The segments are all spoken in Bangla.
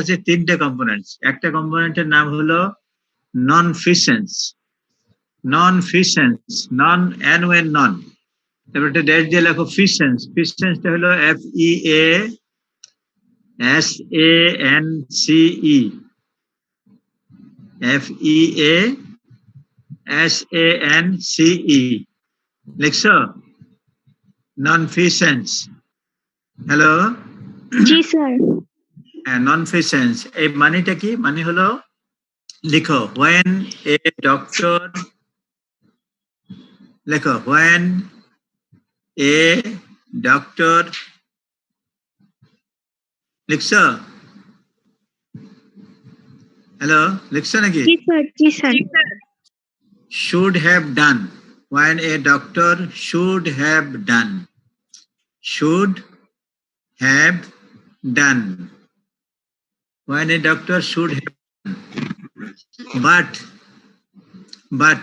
আছে তিনটে কম্পোনেন্টস। একটা কম্পোনেন্টের নাম হলো নন ফিসেন্স, নন ফিসেন্স, নন এন নন, তারপর একটা ড্যাশ দিয়ে লেখো ফিসেন্স। ফিসেন্সটা হলো FEASANCE, FEASANCE লিখছো? নন ফিসেন্স। হ্যালো, জি স্যার। নন ফিসেন্স এই মানেটা কি? মানে হলো লিখো when a doctor, লেখো when a doctor, লিখছো? হ্যালো, লিখছো নাকি? জি স্যার, জি sir. should have done, when a doctor should have done, should have done, when a doctor should have done, but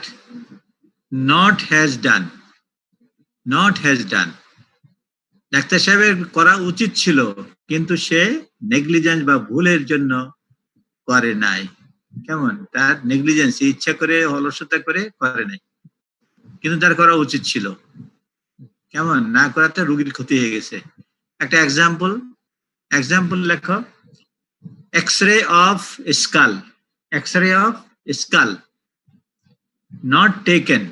not has done, not has done, doctor সাহেবের করা উচিত ছিল কিন্তু সে নেগলিজেন্স বা ভুলের জন্য করে নাই। কেমন? তার নেগলিজেন্স, ইচ্ছা করে অলসতা করে করে নাই, কিন্তু তার করা উচিত ছিল। কেমন? না করাতে রোগীর ক্ষতি হয়ে গেছে। একটা এক্সাম্পল লেখো, X-ray of skull, X-ray of skull not taken,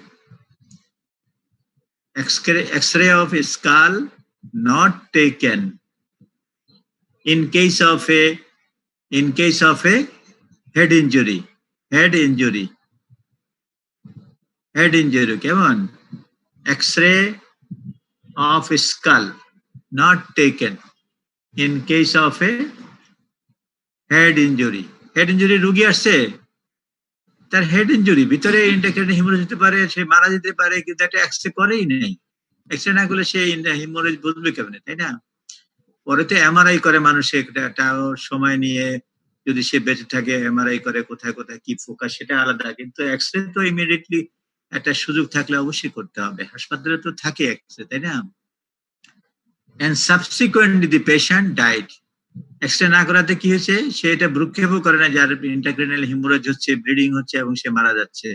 X-ray of skull not taken in case of a head injury, head injury, কেমন? X-ray of skull not taken in case of a head injury. Head injury রোগী আসছে, তার হেড ইঞ্জুরি, ভিতরে ইন্টারক্রেনিয়াল হিমোরেজ হতে পারে, সে মারা যেতে পারে, কিন্তু একটা এক্সরে করেই নেই। এক্সরে না করলে সে হিমোরেজ বুঝবে কেমনে, তাই না? পরে তো এমআরআই করে মানুষে, একটা সময় নিয়ে যদি সে বেঁচে থাকে এমআরআই করে কোথায় কোথায় কি ফোকাস, সেটা আলাদা। কিন্তু এক্সরে তো ইমিডিয়েটলি একটা সুযোগ থাকলে অবশ্যই করতে হবে, হাসপাতালে তো থাকে এক্সরে, তাই না? and subsequently the patient died. X-ray না করাতে কি হয়েছে? সে এটা ভ্রুক্ষেপও করে না, যার ইন্টারক্রেনিয়াল হিমোরেজ হচ্ছে, ব্লিডিং হচ্ছে এবং সে মারা যাচ্ছে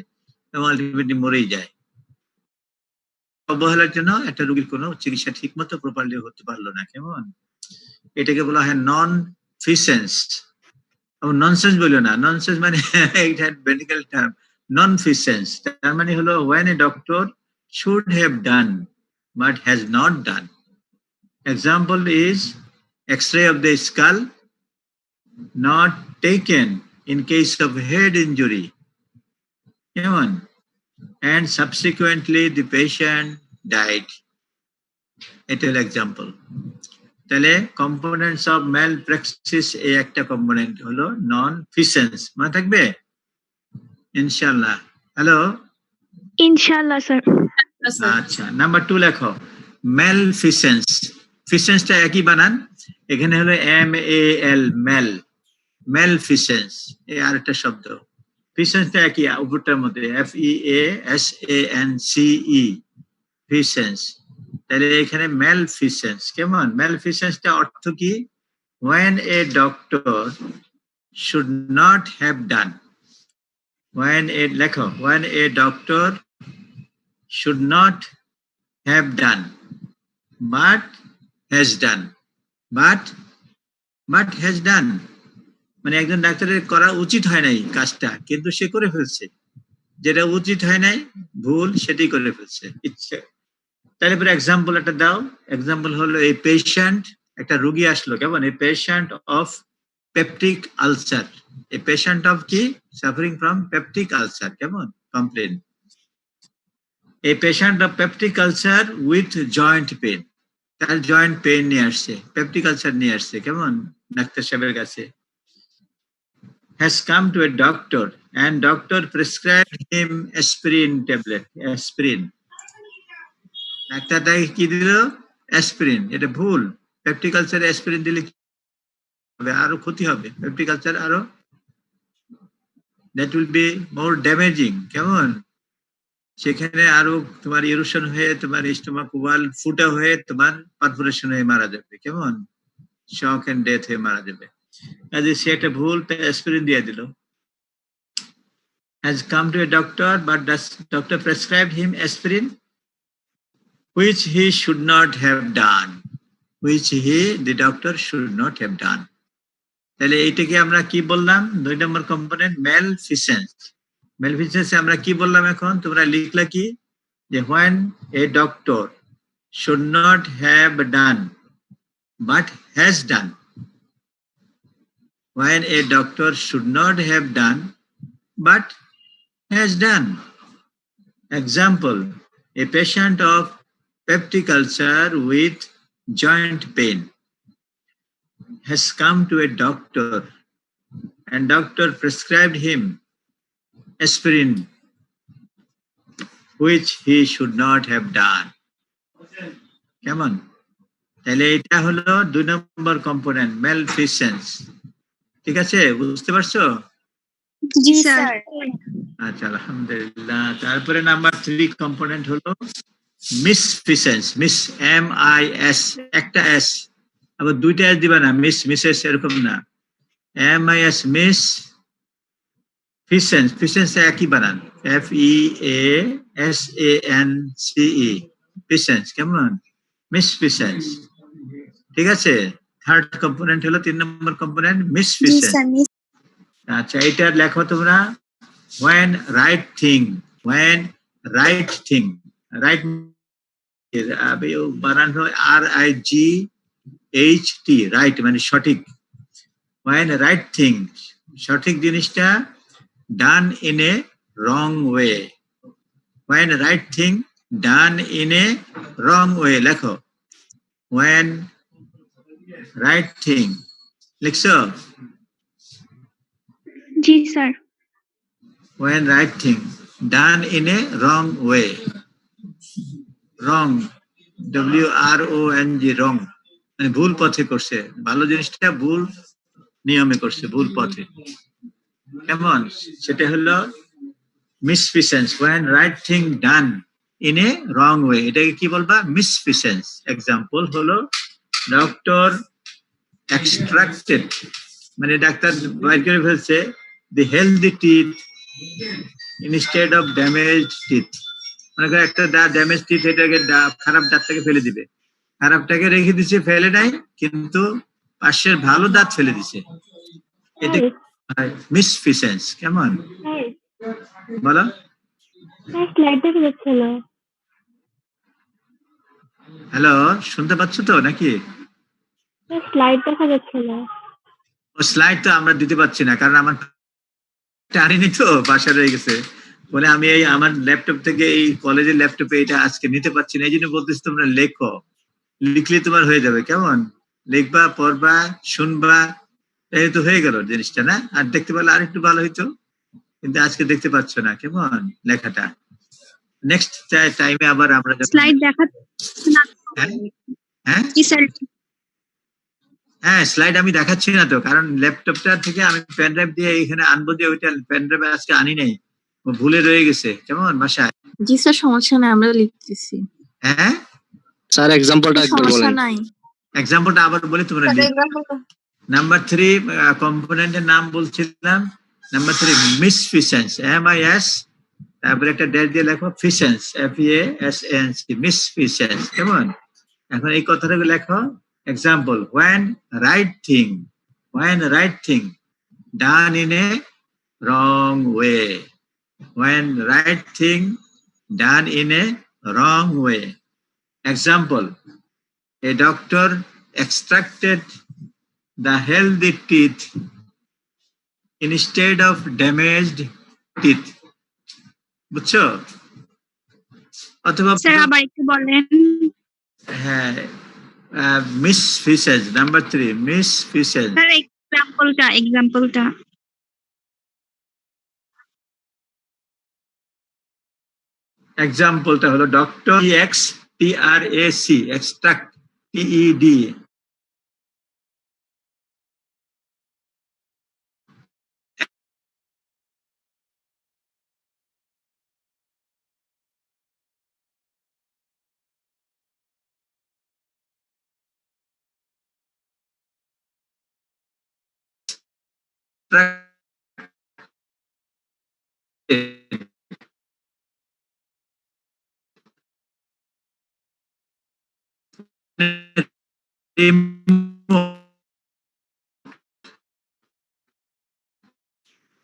এবং আলটিমেটলি মরেই যায়। অবহেলার জন্য একটা রোগীর কোনো চিকিৎসা ঠিকমতো প্রপারলি হতে পারলো না। কেমন? এটাকে বলা হয় নন ফিসেন্স। ননসেন্স বলিও না, ননসেন্স মানে এটা মেডিকেল টার্ম। নন ফিসেন্স তার মানে হলো when a doctor should have done but has not done. Example is X-ray of the skull not taken in case of head injury, and subsequently the patient died. এটা হলো এক্সাম্পল। তাহলে কম্পোনেন্টস অফ ম্যালপ্রাক্সিস এই একটা কম্পোনেন্ট হলো নন ফিসেন্স। মনে থাকবে ইনশাআল্লাহ? হ্যালো, ইনশাআল্লাহ স্যার। আচ্ছা, নাম্বার 2 লেখো ম্যালফিসেন্স। ফিসেন্সটা একই বানান, এখানে হলো MAL, ম্যাল, ম্যালফিসেন্স এই আরেকটা শব্দ। ফিসেন্সটা একই উপরটার মধ্যে, FEASANCE, ফিসেন্স। তাহলে এখানে ম্যালফিসেন্স। কেমন? ম্যালফিসেন্সটা অর্থ কি? when a doctor should not have done, লেখো when a doctor should not have done but has done, but has done মানে একজন ডাক্তারের করা উচিত হয় নাই কাজটা, কিন্তু সে করে ফেলছে। যেটা উচিত হয় নাই, ভুল, সেটাই করে ফেলছে ইচ্ছে। তাহলে পরে এক্সাম্পল একটা দাও। এক্সাম্পল হলো এই পেশেন্ট, একটা রোগী আসলো, কেমন? এই পেশেন্ট অফ পেপটিক আলসার, এই পেশেন্ট অফ কি? সাফারিং ফ্রম পেপটিক আলসার, কেমন? কমপ্লেন। এই patient of peptic ulcer with joint pain, তার জয়েন্ট পেন নিয়ে আসছে, পেপটিক আলসার নিয়ে আসছে, কেমন? ডাক্তার সাহেবের কাছে। has come to a doctor and doctor prescribed him aspirin tablet, aspirin। Doctor তাকে কি দিল? অ্যাসপিরিন। এটা ভুল। পেপটিক আলসারে অ্যাসপিরিন দিলে হবে আরো ক্ষতি হবে, পেপটিক আলসার আরো that will be more damaging. কেমন? সেখানে আরো তোমার ইরোশন হয়ে তোমার স্টোমাক ওয়াল ফুটা হয়ে তোমার পারফোরেশন হয়ে মারা যাবে। কেমন? শক এন্ড ডেথ হয়ে মারা যাবে। কাজে সে একটা ভুল অ্যাসপিরিন দিয়ে দিল। Has come to a doctor, but does doctor prescribed him aspirin, which he should not have done, which the doctor should not have done. তাহলে এইটাকে আমরা কি বললাম? 2 নম্বর কম্পোনেন্ট ম্যালফিসেন্স। ম্যালফিসেন্সে আমরা কি বললাম এখন? তোমরা লিখলা কি? যে when a doctor should not have done but has done. When a doctor should not have done but has done. Example, a patient of peptic ulcer with joint pain has come to a doctor and doctor prescribed him aspirin, which he should not have done. কেমন? তাহলে এটা হলো 2 নম্বর কম্পোনেন্ট ম্যালফিসেন্স। ঠিক আছে, বুঝতে পারছো? জি স্যার। আচ্ছা, আলহামদুলিল্লাহ। তারপরে নাম্বার 3 কম্পোনেন্ট হলো মিসফিসেন্স। মিস MIS, একটা এস, আবার দুইটা এস দিবা না, মিসেস এরকম না। MIS মিস ফিসেন্স, ফিসেন্স একই বানান, FEASANCE, ফিসেন্স। কেমন? মিসফিসেন্স। ঠিক আছে, থার্ড কম্পোনেন্ট হলো 3 নম্বর কম্পোনেন্ট মিসফিসেন্স। আচ্ছা, এটা লেখো তোমরা when right thing, when right thing, right বানান হয় RIGHT, রাইট মানে সঠিক। when right thing, সঠিক জিনিসটা done in a wrong way, when right thing done in a wrong way লেখো when right thing, লিখছো? জি sir. when right thing done in a wrong way, wrong, WRONG, wrong মানে ভুল পথে করছে, ভালো জিনিসটা ভুল নিয়মে করছে, ভুল পথে। কেমন? সেটা হলো মিসফিসেন্স, when right thing done in a wrong way, এটাকে কি বলবা? মিসফিসেন্স। এক্সাম্পল হলো ডক্টর এক্সট্রাক্টেড, মানে ডাক্তার বাইর করে ফেলছে the healthy teeth instead of damage teeth. মনে করো একটা ড্যামেজ টিথ, এটাকে খারাপ দাঁতটাকে ফেলে দিবে, খারাপটাকে রেখে দিছে, ফেলে নাই, কিন্তু পাশের ভালো দাঁত ফেলে দিছে, এটা মিসফিসেন্স। কেমন? বলো। হ্যালো, শুনতে পাচ্ছ তো নাকি? স্লাইড দেখা যাচ্ছে না। স্লাইড তো আমরা দিতে পারছি না, কারণ আমার টানিনি তো, বাসা রয়ে গেছে বলে আমি এই আমার ল্যাপটপ থেকে, এই কলেজের ল্যাপটপে এটা আজকে নিতে পারছি না। এই জন্য বলতেছি তোমরা লেখো, লিখলে তোমার হয়ে যাবে। কেমন? লিখবা, পড়বা, শুনবা, এই তো হয়ে গেল জিনিসটা, না? আর দেখতে পারলে আর একটু ভালো হইতো, কিন্তু আজকে দেখতে পাচ্ছ না। কেমন লেখাটা? নেক্সট টাইমে আবার আমরা স্লাইড দেখাচ্ছে না। হ্যাঁ জি স্যার। হ্যাঁ, স্লাইড আমি দেখাচ্ছি না তো, কারণ ল্যাপটপটা থেকে আমি পেন ড্রাইভ দিয়ে এখানে আনবো, দিয়ে ওইটা পেন ড্রাইভে আজকে আনি নাই, ভুলে রয়ে গেছে। কেমন বাসায়? জি স্যার, সমস্যা নাই, আমরা লিখতেছি। হ্যাঁ স্যার, এক্সাম্পলটা একবার সমস্যা বলেন। নাই। এক্সাম্পলটা আবার বলি, তোমরা নাম্বার 3 কম্পোনেন্টের নাম বলছিলাম। নাম্বার 3 মিসফিসেন্স, MIS, তারপরে একটা ড্যাশ দিয়ে লেখো ফিসেন্স, FEASANC, মিসফিসেন্স। কেমন? এখন এই কথাটা লেখো। Example, when right thing, when right thing done in a wrong way, when right thing done in a wrong way. Example, a doctor extracted the healthy teeth instead of damaged teeth. বুঝছো? অথবা স্যার আবার একটু বলেন। হ্যাঁ, মিসফিসেন্স, নাম্বার 3 মিসফিসেন্স। স্যার এক্সাম্পলটা এক্সাম্পলটা হলো ডক্টর EXTRAC, এক্সট্রাক্ট, TED,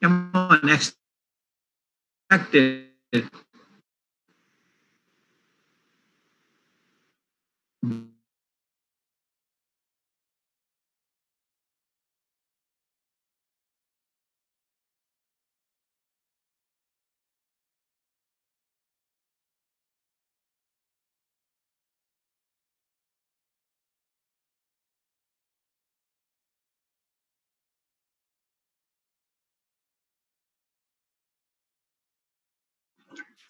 কেমন extracted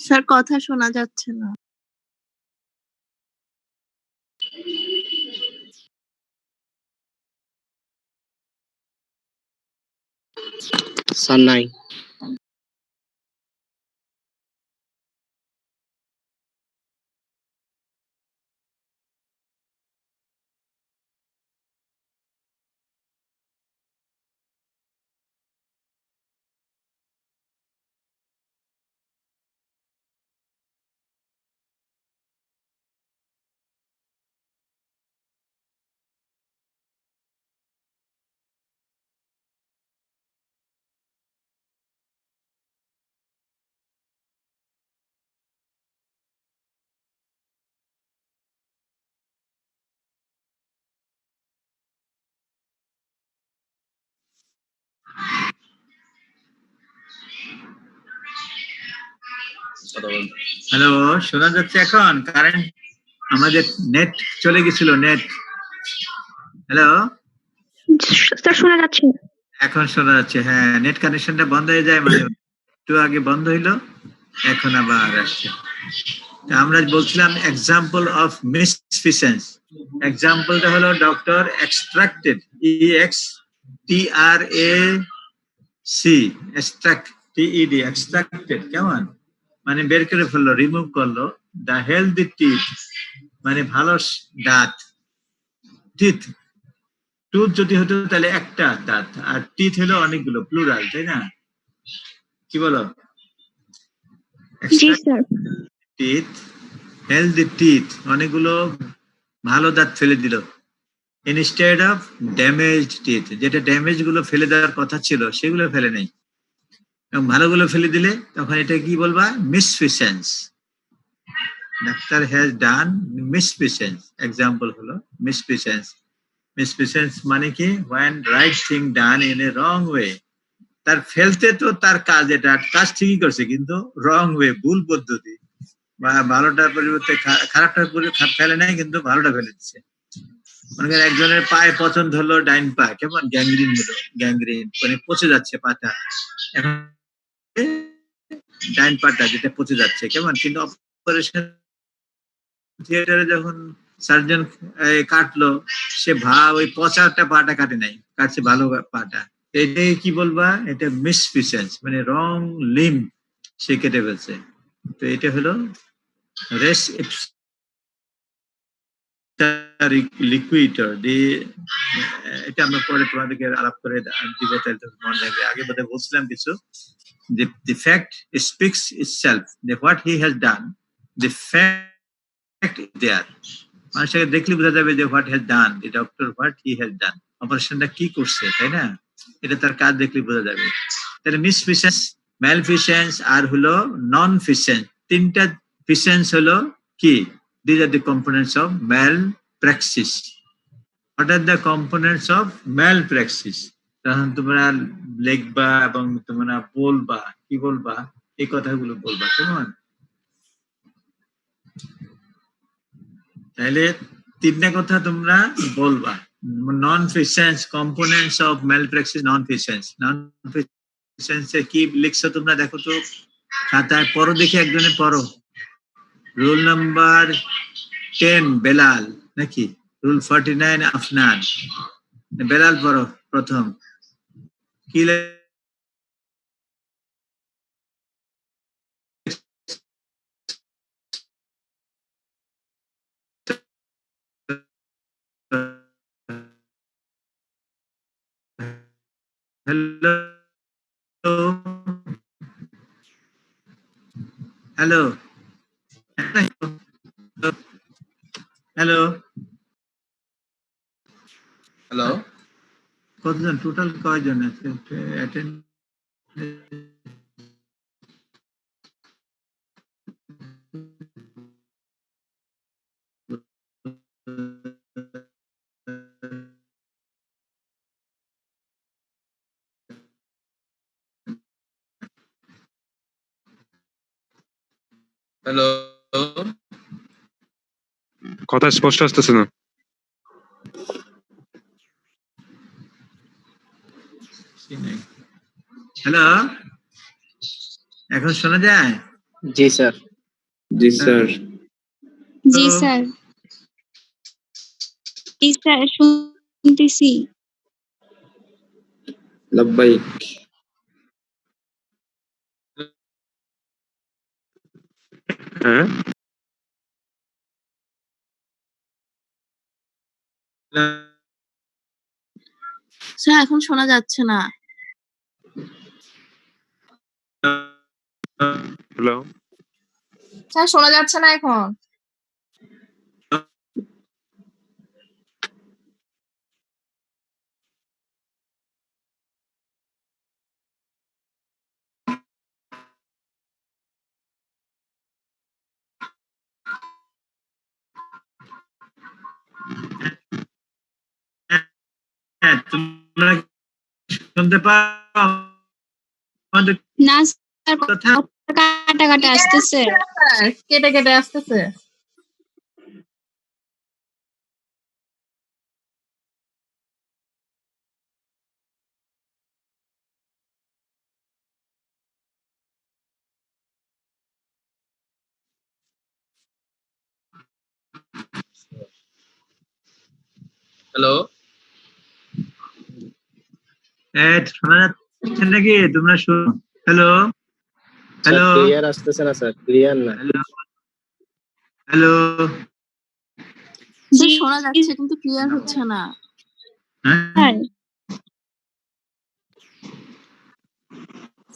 স্যার কথা শোনা যাচ্ছে না। স্যার নাই। হ্যালো, শোনা যাচ্ছে এখন? কারেন্ট আমাদের নেট চলে গেছিল, নেট। হ্যালো, স্যার শোনা যাচ্ছে। এখন শোনা যাচ্ছে। হ্যাঁ, নেট কানেকশনটা বন্ধ হয়ে যায় মাঝে মাঝে। একটু আগে বন্ধ হইলো, এখন আবার আসছে। তা আমরা বলছিলাম এক্সাম্পল অফ মিসফিসেন্স। এক্সাম্পলটা হলো doctor extracted, EXTRAC, extract, TED, extracted. কেমন মানে বের করে ফেললো, রিমুভ করলো। দ্য হেলদি টিথ মানে ভালো দাঁত। টিথ, টুথ যদি হতো তাহলে একটা দাঁত, আর টিথ হলো অনেকগুলো, প্লুরাল, তাই না? কি বলো? জি স্যার। টিথ, হেলদি টিথ, অনেকগুলো ভালো দাঁত ফেলে দিল। ইনস্টেড অফ ড্যামেজড টিথ, যেটা ড্যামেজ গুলো ফেলে দেওয়ার কথা ছিল সেগুলো ফেলে নেই, এবং ভালোগুলো ফেলে দিলে তখন এটা কি বলবা? মিসফিসেন্স। ডাক্তার হ্যাজ ডান মিসফিসেন্স। এক্সাম্পল হলো মিসফিসেন্স। মিসফিসেন্স মানে কি? when right thing done in a wrong way। তার ফেলতে তো তার কাজ, এটা কাজ ঠিকই করছে কিন্তু রং ওয়ে, ভুল পদ্ধতি, বা ভালোটার পরিবর্তে খারাপটার ফেলে নাই কিন্তু ভালোটা ফেলে দিচ্ছে। মনে করেন একজনের পায়ে পছন্দ হলো ডাইন পা, কেমন গ্যাংগ্রিন হলো, গ্যাংগ্রিন মানে পচে যাচ্ছে পাটা, এখন ডাইন পাটা যেটা পচে যাচ্ছে কেমন, কিন্তু অপারেশন থিয়েটারে যখন সার্জন কাটলো, সে ওই পচাটা পাটা কাটে নাই, কাটছে ভালো পাটা। এটাই কি বলবা? এটা মিসফিসেন্স, মানে রং লিম সে কেটে ফেলছে। তো এটা হলো রেস লিকুইটার দিয়ে। এটা আমরা পরে তোমাদেরকে আলাপ করে দিব, তাহলে মনে রাখবে। আগে বোধহয় বলছিলাম কিছু, the fact speaks itself, what he has done, the fact is there। মানুষকে দেখলে বোঝা যাবে যে what has done, the doctor what he has done, অপারেশনটা কি করছে, তাই না? এটা তার কাজ দেখলে বোঝা যাবে। তাহলে মিসফিসেন্স, ম্যালফিসেন্স আর হলো নন ফিসেন্স। তিনটা ফিসেন্স হলো কি? These are the components of malpraxis. What are the components of malpraxis? তখন তোমরা লিখবা এবং তোমরা বলবা, কি বলবা? এই কথাগুলো বলবা, কেমন? তাহলে তিনটা কথা তোমরা বলবা। নন ফিসেন্স, কম্পোনেন্টস অফ ম্যালপ্রাক্সিস, নন ফিসেন্স। নন ফিসেন্সে কি লিখছো তোমরা দেখো তো খাতায়, পড়ো দেখি, একজনে পড়ো। রুল নাম্বার 10 বেলাল, নাকি রুল 49 আফনান? বেলাল পড়ো প্রথম। কি Hello. Hello. Hello. হ্যালো কতজন টোটাল কয়জন আছে অ্যাটেন্ড? হ্যালো কথা স্পষ্ট আসতেছে না। হ্যালো, এখন শোনা যায়? জি স্যার। জি স্যার। জি স্যার। জি স্যার, শুনতেছি। লাব্বাইক। হ্যাঁ, স্যার এখন শোনা যাচ্ছে না। হ্যালো। স্যার শোনা যাচ্ছে না এখন। হ্যাঁ, তোমরা শুনতে পাও আমাদের না স্যার, কথা? কাটা কাটা আসতেছে। স্যার কেটে কেটে আসতেছে। হ্যালো শোনা যাচ্ছে নাকি? তোমরা শুনো? হ্যালো স্যার হ্যালো ক্লিয়ার আসতেছে না স্যার, ক্লিয়ার না। Hello hello. জি স্যার শোনা যাচ্ছে কিন্তু ক্লিয়ার হচ্ছে না। হ্যাঁ,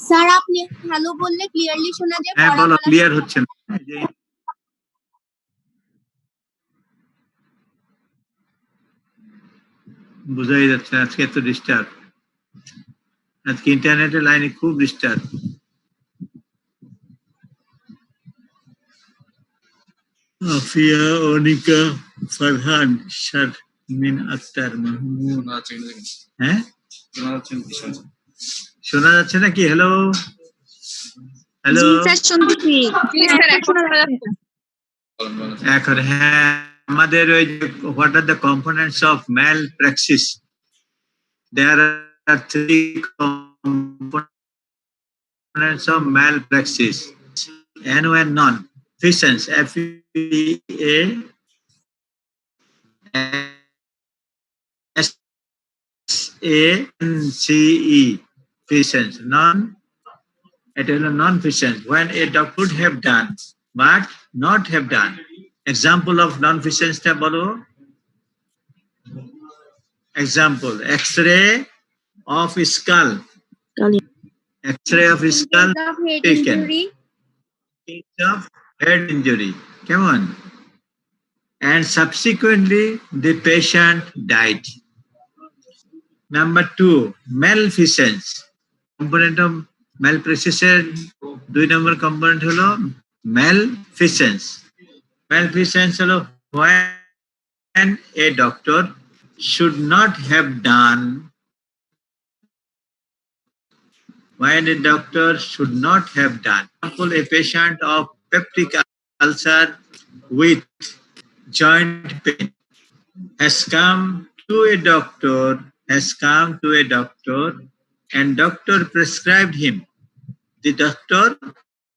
স্যার আপনি হ্যালো বললে ক্লিয়ারলি শোনা যায়, হ্যাঁ পড়া বলো, বলা ক্লিয়ার শোনা হচ্ছে না। এই যে বোঝাই যাচ্ছে না, আজকে এত ডিস্টার্ব, আজকে ইন্টারনেটের লাইনে খুব ডিস্টার্ব। আফিয়া, অনিকা, ফারহান, শারমিন আক্তার, মাহমুদ। হ্যাঁ, শোনা যাচ্ছে নাকি? Hello hello. জি স্যার, শুনতেছি। জি স্যার এখন শোনা যাচ্ছে। এখন হ্যাঁ, আমাদের ওই what are the components of malpraxis, there are three components of malpraxis: NO and non-feasance, FEASANCE, feasance, it is a non-feasance when a doctor would have done but not have done. Example of non-feasance টা বলো। Example: X-ray of skull, X-ray of skull of head taken. injury, Case of head injury, come on, and subsequently the patient died. Number two, malfeasance. Component of malpractice এর 2 নম্বর component হলো malfeasance. Malfeasance হলো when a doctor should not have done, when a doctor should not have done. For example, a patient of peptic ulcer with joint pain has come to a doctor, and doctor prescribed him. The doctor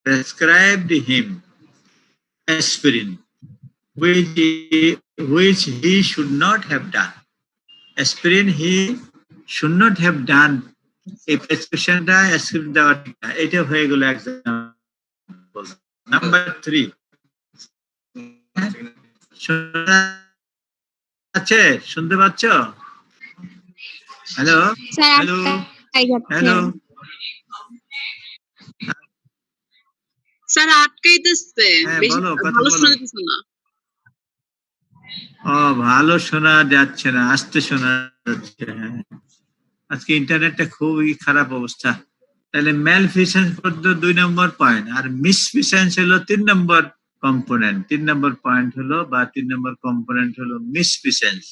prescribed him aspirin, which he should not have done. Aspirin he should not have done. এই প্রেসক্রিপশনটা অ্যাসক্রিপ্ট দেওয়া ঠিক না। এটা হয়ে গেল এক্সাম্পল। নাম্বার 3, শোনা যাচ্ছে? শুনতে পাচ্ছ? Hello sir hello hello sir আটকাইতেছে হ্যাঁ বেশি বলো কথা ভালো বলো শোনা যাচ্ছে না। ও ভালো শোনা যাচ্ছে না, আস্তে শোনা যাচ্ছে। হ্যাঁ আজকে ইন্টারনেটটা খুবই খারাপ অবস্থা। তাহলে ম্যালফিসেন্স পর্যন্ত 2 নম্বর পয়েন্ট, আর মিসফিসেন্স হলো 3 নম্বর কম্পোনেন্ট। 3 নম্বর পয়েন্ট হলো বা 3 নম্বর কম্পোনেন্ট হলো মিসফিসেন্স।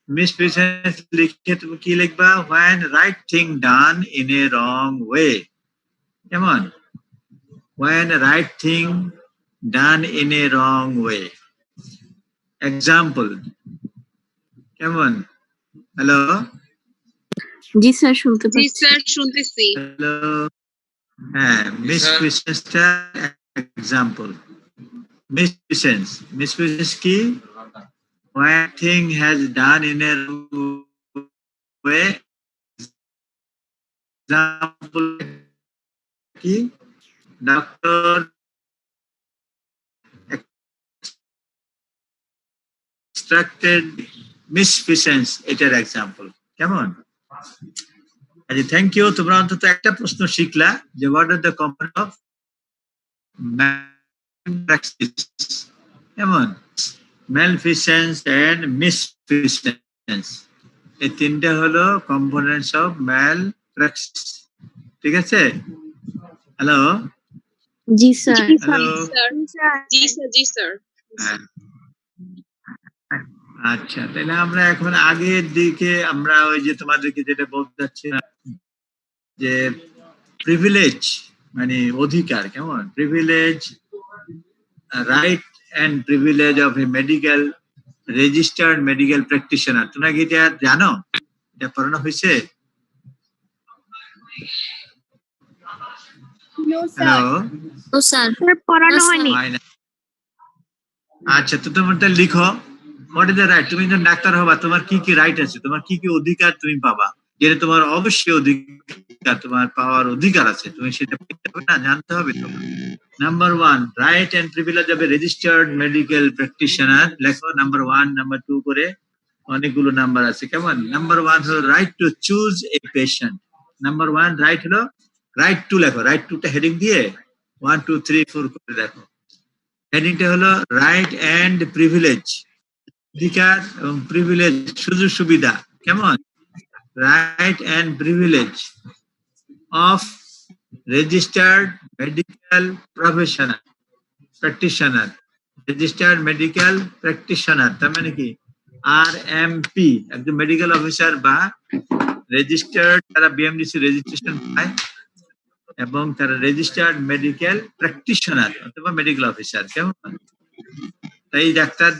মিসফিসেন্স লিখে তুমি কি লিখবা? when right thing done in a wrong way। কেমন? when right thing done in a wrong way। Example কেমন? হ্যালো জি স্যার শুনতে জি পাচ্ছি। স্যার শুনতেছি। হ্যালো হ্যাঁ মিসফিসেন্সটা এক্সাম্পল। মিসফিসেন্স কি? when thing has done in a wrong way। Example কি? ডক্টর extracted misfeasance, এটার এক্সাম্পল। কেমন? আচ্ছা থ্যাংক ইউ। তোমরা অন্তত একটা প্রশ্ন শিখলা যে what are the component of malpractice। কেমন? malfeasance and misfeasance, এই তিনটা হলো কম্পোনেন্টস অফ malpractice। ঠিক আছে? হ্যালো জি স্যার। হ্যালো জি স্যার জি স্যার। আচ্ছা তাহলে আমরা এখন আগের দিকে আমরা ওই যে তোমাদেরকে যেটা বলতে চাচ্ছি না যে প্রিভিলেজ মানে অধিকার। কেমন? Privilege right and privilege of a medical registered medical practitioner. তোমরা কি এটা জানো? এটা পড়ানো হয়েছে? নো স্যার হ্যালো ও স্যার পড়ানো হয়নি। হয় না। আচ্ছা তো তোমরা লিখো হোয়াট ইজ দ্য রাইট। তুমি যখন ডাক্তার হবা তোমার কি কি রাইট আছে, তোমার কি কি অধিকার তুমি পাবা, যেটা তোমার অবশ্যই অধিকার, তোমার পাওয়ার অধিকার আছে, তুমি সেটা পেতে হবে না, জানতে হবে তোমার। Number 1 right and privilege of a registered medical practitioner. লেখো নাম্বার 1 নাম্বার 2 করে অনেকগুলো নাম্বার আছে। কেমন? নাম্বার 1 হলো right to choose a patient. Number 1 right হলো রাইট টু। লেখো রাইট টু টা হেডিং দিয়ে 1 2 3 4 করে দেখো। হেডিংটা হলো রাইট এন্ড প্রিভিলেজ, অধিকার এবং প্রিভিলেজ সুযোগ সুবিধা। কেমন? Right and privilege of registered medical professional practitioner. Registered medical practitioner তার মানে কি? RMP, একজন মেডিকেল অফিসার বা রেজিস্টার্ড, তারা বিএমডিসি রেজিস্ট্রেশন পায় এবং তারা রেজিস্টার্ড মেডিকেল প্র্যাকটিশনার অথবা মেডিকেল অফিসার। কেমন? তাই ডাক্তার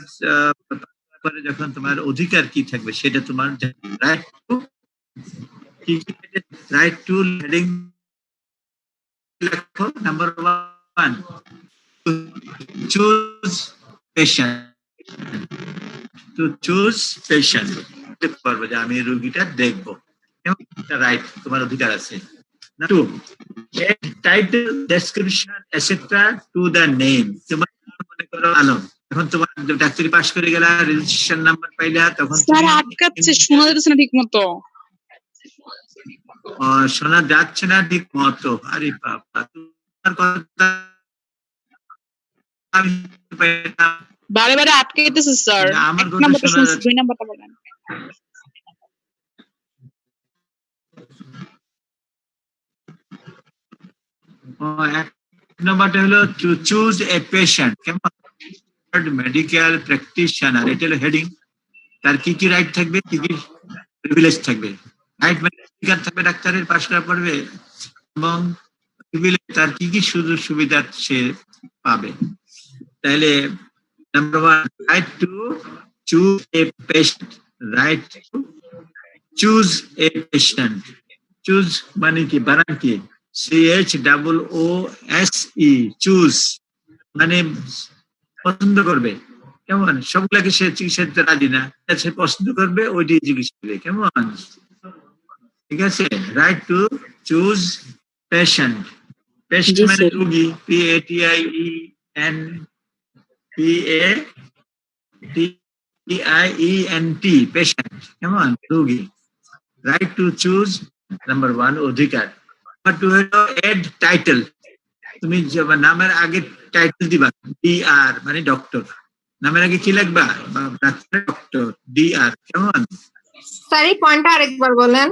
করে যখন তোমার অধিকার কি থাকবে সেটা তোমার রাইট টু কি, রাইট টু হেডিং লেখো। Number 1 choose patient, to choose patient পারবে যে আমি রোগীটা দেখবো। রাইট তোমার অধিকার আছে। 2 title description etcetera to the name. তোমার মনে করো আলম, এখন তোমার ডাক্তারি পাশ করে গেলা, রেজিস্ট্রেশন নাম্বার পাইলা, তখন স্যার আটকাচ্ছে, শোনা যাচ্ছে না ঠিক মতো। শোনা যাচ্ছে না ঠিক মতো। আরে বাবা তোমার কথা আমি পাইলাম। বারে বারে আটকাইতেছে স্যার। আমার এক কথা নাম্বারটা শোনা শুনছি, যাচ্ছে। 2 নাম্বারটা বলেন। এক নম্বরটা হলো টু চুজ এ পেশেন্ট। কেমন? মেডিকেল প্র্যাকটিশনার, এটা হলো হেডিং। তার কি কি রাইট থাকবে, কি কি প্রিভিলেজ থাকবে। রাইট মানে অধিকার থাকবে ডাক্তারের, পাশ করা পড়বে, এবং প্রিভিলেজ তার কি কি সুযোগ সুবিধা সে পাবে। তাহলে number 1 right to choose a patient. Right to choose a patient. Choose মানে কি? বানান কি? CHOOSE, চুজ মানে পছন্দ করবে। কেমন? সবগুলাকে সে চিকিৎসা দিতে রাজি না, সে পছন্দ করবে ওইটি চিকিৎসা দিবে। কেমন? ঠিক আছে? Right to choose patient. Patient মানে রোগী, PATIENT, পেশেন্ট। কেমন? রোগী। রাইট টু চুজ নাম্বার 1 অধিকার। নাম্বার 2 হলো এড টাইটেল, তুমি নামের আগে টাইটেল দিবা ডিআর মানে ডক্টর, নামের আগে কি লিখবা ডক্টর ডিআর, কেমন? স্যার এই পয়েন্টটা আরেকবার বলেন।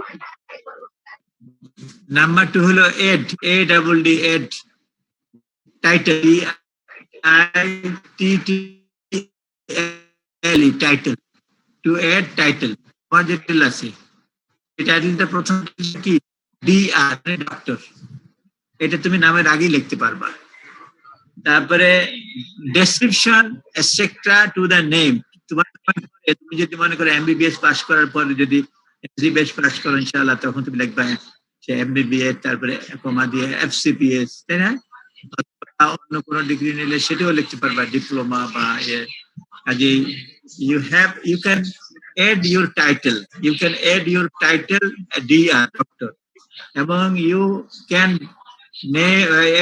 নাম্বার 2 হলো add A double D add title I T T L E title, to add title. তোমার যে টাইটেল আছে এই টাইটেলটা প্রথম কি ডিআর মানে ডক্টর, এটা তুমি নামের আগেই লিখতে পারবা। তারপরে description etcetera to the name, তুমি যদি মনে করো এমবিবিএস পাস করার পরে যদি এমবিবিএস পাস করো ইনশাআল্লাহ, তখন তুমি লিখবা সে এমবিবিএস তারপরে কমা দিয়ে এফসিপিএস, তাই না? অন্য কোনো ডিগ্রি নিলে সেটাও লিখতে পারবা, ডিপ্লোমা বা কাজেই you can add your title DR doctor, এবং you can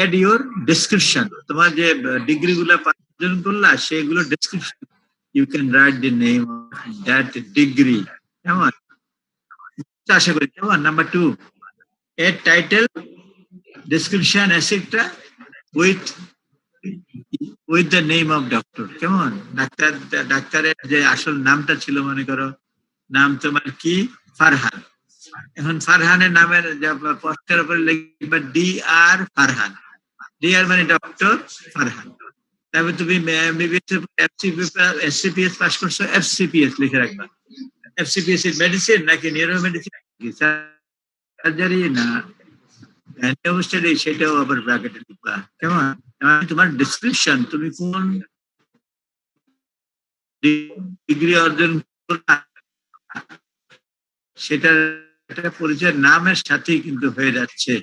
add your description, তোমার যে ডিগ্রি গুলা অর্জন করলা সেগুলো description, you can write the name of that degree, কেমন? আশা করি কেমন? Number 2 add title description etc with the name of doctor, কেমন? ডাক্তারের যে আসল নামটা ছিল, মনে করো নাম তোমার কি ফারহান, এখন ফারহানের নামের পোস্টের উপরে লিখবা ডিআর ফারহান, ডিআর মানে ডক্টর ফারহান। তারপর তুমি এফসিপিএস পাস করছো, এফসিপিএস লিখে রাখবা। এফসিপিএস এর মেডিসিন নাকি নিউরো মেডিসিন সার্জারি না অবস্থায় সেটাও আবার ব্র্যাকেটে লিখবা, কেমন? তোমার ডেসক্রিপশন, তুমি কোন ডিগ্রি অর্জন করলা সেটা পরিচয় নামের সাথেই কিন্তু হয়ে যাচ্ছে।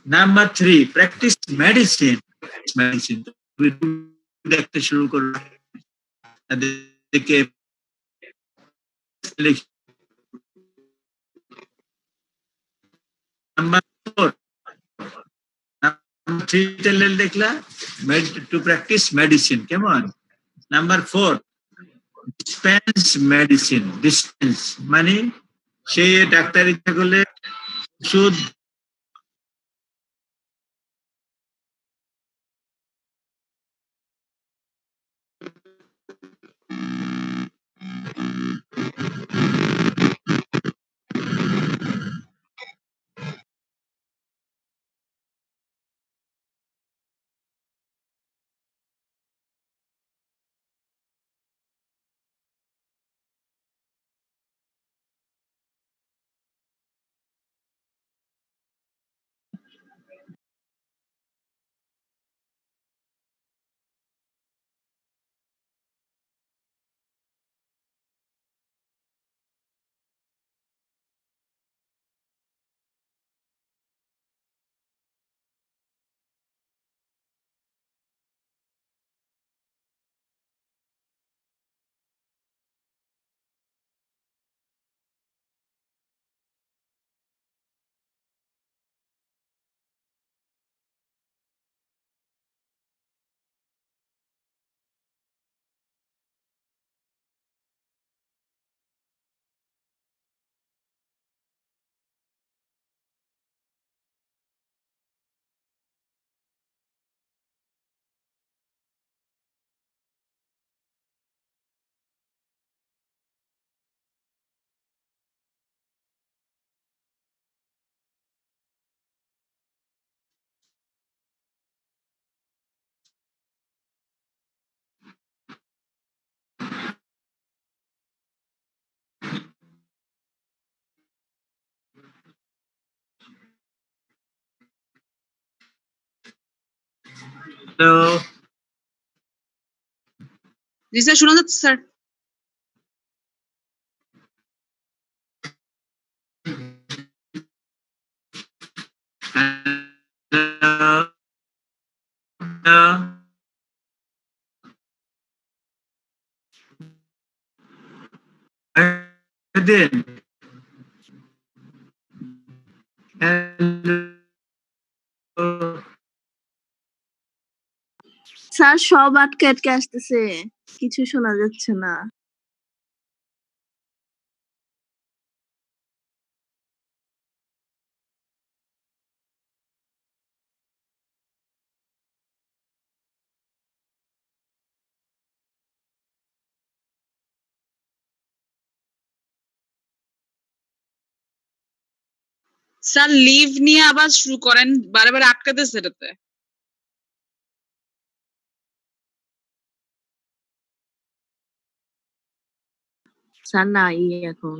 Number 3 practice medicine. দেখতে শুরু করো, তাদেরকে নাম্বার 4 দেখলা টু প্র্যাকটিস মেডিসিন, কেমন? Number 4 dispense medicine. ডিসপেন্স মানে সে ডাক্তার ইচ্ছা করলে ওষুধ জি স্যার, শোনা যাচ্ছে স্যার। স্যার সব আটকে আটকে আসতেছে, কিছু শোনা যাচ্ছে না। স্যার লিভ নিয়ে আবার শুরু করেন, বারে বারে আটকাতেছে এটাতে। স্যার নাই এখন।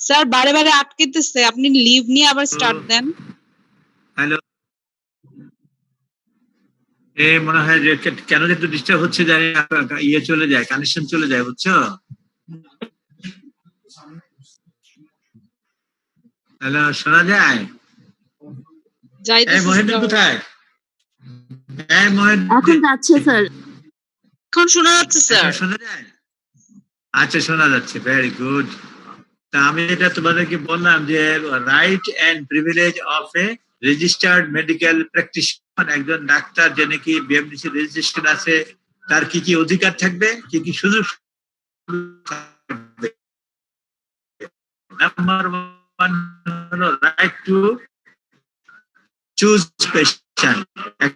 স্যার বারে বারে আটকাতেছে, আপনি লিভ নিয়ে আবার স্টার্ট দেন। হ্যালো, এ মনে হয় যে কেন যে একটু ডিস্টার্ব হচ্ছে, জানি না, ইয়ে চলে যায়, কানেকশন চলে যায়, বুঝছো? হ্যালো, শোনা যায়? যাইতেছে মহেন্দ্র স্যার। কোথায়? মহেন্দ্র এখন যাচ্ছে স্যার। এখন শোনা যাচ্ছে স্যার। শোনা যায়? আচ্ছা, শোনা যাচ্ছে, ভেরি গুড। তা আমি এটা তোমাদেরকে বললাম যে right and privilege of a registered medical practitioner, একজন ডাক্তার যে নাকি বিএমডিসি রেজিস্ট্রেশন আছে, তার কি কি অধিকার থাকবে, কি কি সুযোগ থাকবে। নাম্বার ওয়ান হলো রাইট টু চুজ পেশেন্ট, এক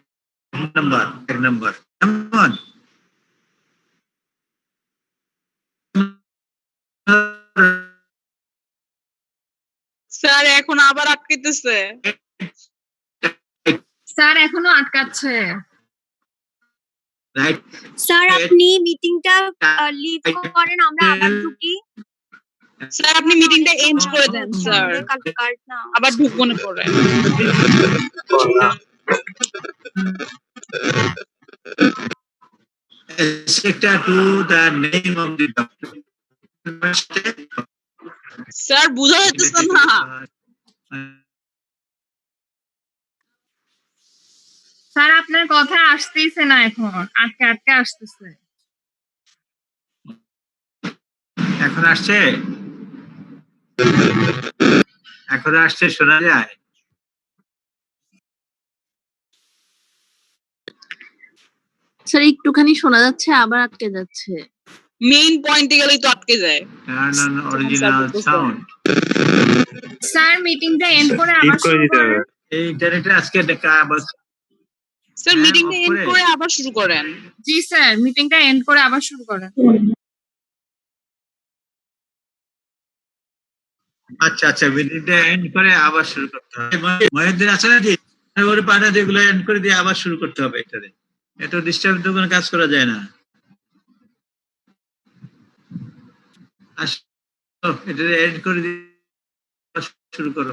নম্বর। কেমন? স্যার এখন আবার আটকাইতেছে। স্যার এখনো আটকাচ্ছে। রাইট, স্যার আপনি মিটিংটা লিভ করেন, আমরা আবার ঢুকি। স্যার আপনি মিটিংটা এন্ড করে দেন স্যার, কাট না। আবার ঢুকবো না পরে। sector to the name of the doctor. Sir বুঝা যাচ্ছে না। স্যার আপনার কথা আসতেইছে না, এখন আটকে আটকে আসতেছে। এখন আসছে? এখন আসছে, শোনা যায়? স্যার একটুখানি শোনা যাচ্ছে, আবার আটকে যাচ্ছে। মেইন পয়েন্টে গেলেই তো আটকে যায়। Turn on original sound. Sir মিটিংটা এন্ড করে ঠিক আবার করে শুরু দিতে হবে। করেন। এই ইন্টারনেটে আজকে স্যার হ্যাঁ, মিটিংটা off এন্ড করে। করে আবার শুরু করেন। জি স্যার, মিটিংটা এন্ড করে আবার শুরু করেন। আচ্ছা, মিটিংটা এন্ড করে আবার শুরু করতে হবে। মহেন্দ্র আছে নাকি? ওর পাঠা যেগুলো এন্ড করে দিয়ে আবার শুরু করতে হবে। এটারে এটা ডিস্টার্ব তো কোনো কাজ করা যায় না। আসো, এটা এন্ড করে দিয়ে শুরু করো।